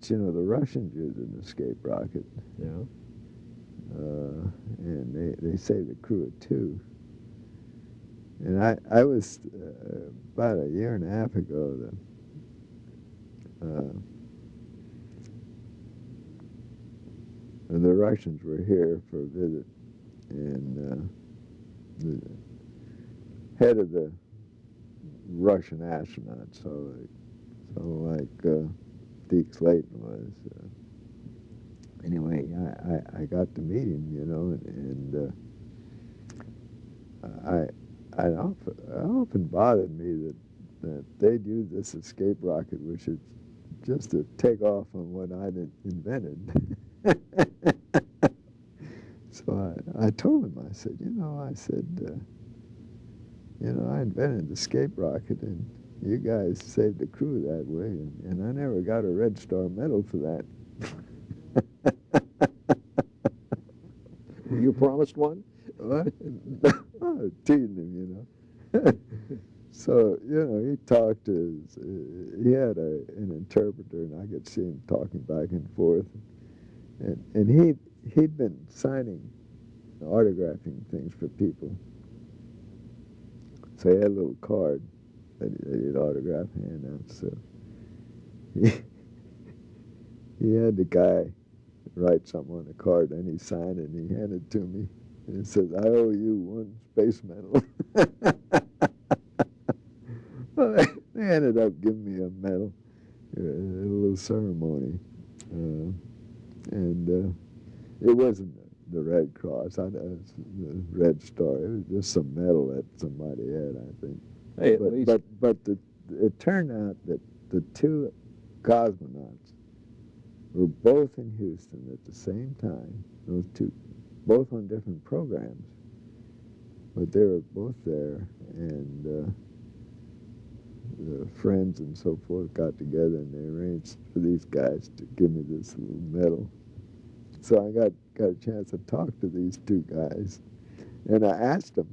But, you know, the Russians used an escape rocket, Yeah. and they saved the crew of two. And I was, about a year and a half ago, the Russians were here for a visit, and the head of the Russian astronauts, so like Deke Slayton was. Anyway, I got to meet him, you know, and it often bothered me that they'd use this escape rocket, which is just to take off on what I'd invented. So I told him, I said, I invented the escape rocket, and you guys saved the crew that way, and I never got a Red Star medal for that. Were you promised one? What? I was teasing him, you know. So, you know, he talked to he had an interpreter, and I could see him talking back and forth. And he'd been signing, autographing things for people. So he had a little card that he'd autograph, hand out. So he had the guy write something on the card, and he signed it, and he handed it to me. And it says, "I owe you one space medal." Well, they ended up giving me a medal, a little ceremony. And it wasn't the Red Cross, it was the Red Star. It was just some medal that somebody had, I think. Hey, at least. But it turned out that the two cosmonauts were both in Houston at the same time. Those two, both on different programs, but they were both there, and the friends and so forth got together and they arranged for these guys to give me this little medal. So I got a chance to talk to these two guys, and I asked them.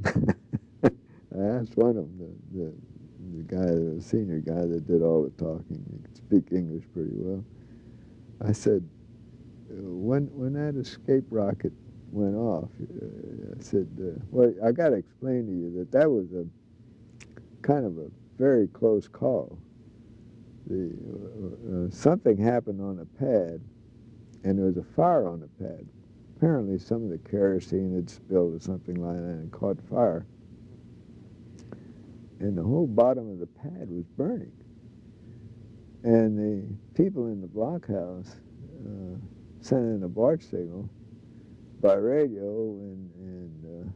I asked one of them, the guy, the senior guy that did all the talking. He could speak English pretty well. I said, when that escape rocket went off, I said, well, I got to explain to you that was a kind of a very close call. Something happened on the pad, and there was a fire on the pad. Apparently some of the kerosene had spilled or something like that and caught fire. And the whole bottom of the pad was burning. And the people in the blockhouse sent in a barge signal by radio, and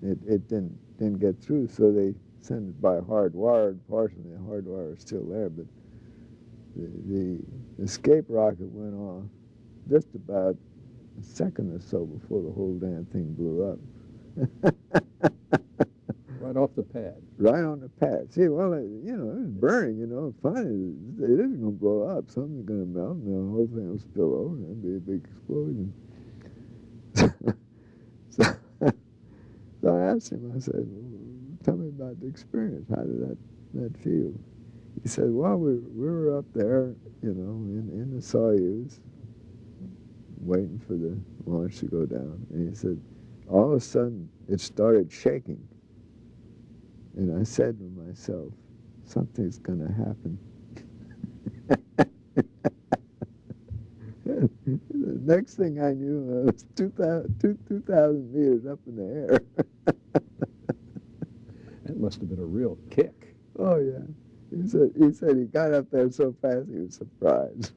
it didn't get through, so they sent it by hard wire. Partially, the hard wire is still there, but the escape rocket went off just about a second or so before the whole damn thing blew up. Right off the pad. Right on the pad. See, well, it was burning, finally, it isn't going to blow up. Something's going to melt, and the whole thing will spill over, and there'll be a big explosion. So I asked him, I said, well, tell me about the experience. How did that feel? He said, well, we were up there, in the Soyuz, waiting for the launch to go down. And he said, all of a sudden, it started shaking. And I said to myself, something's going to happen. The next thing I knew, I was 2,000 meters up in the air. That must have been a real kick. Oh, yeah. He said he got up there so fast he was surprised.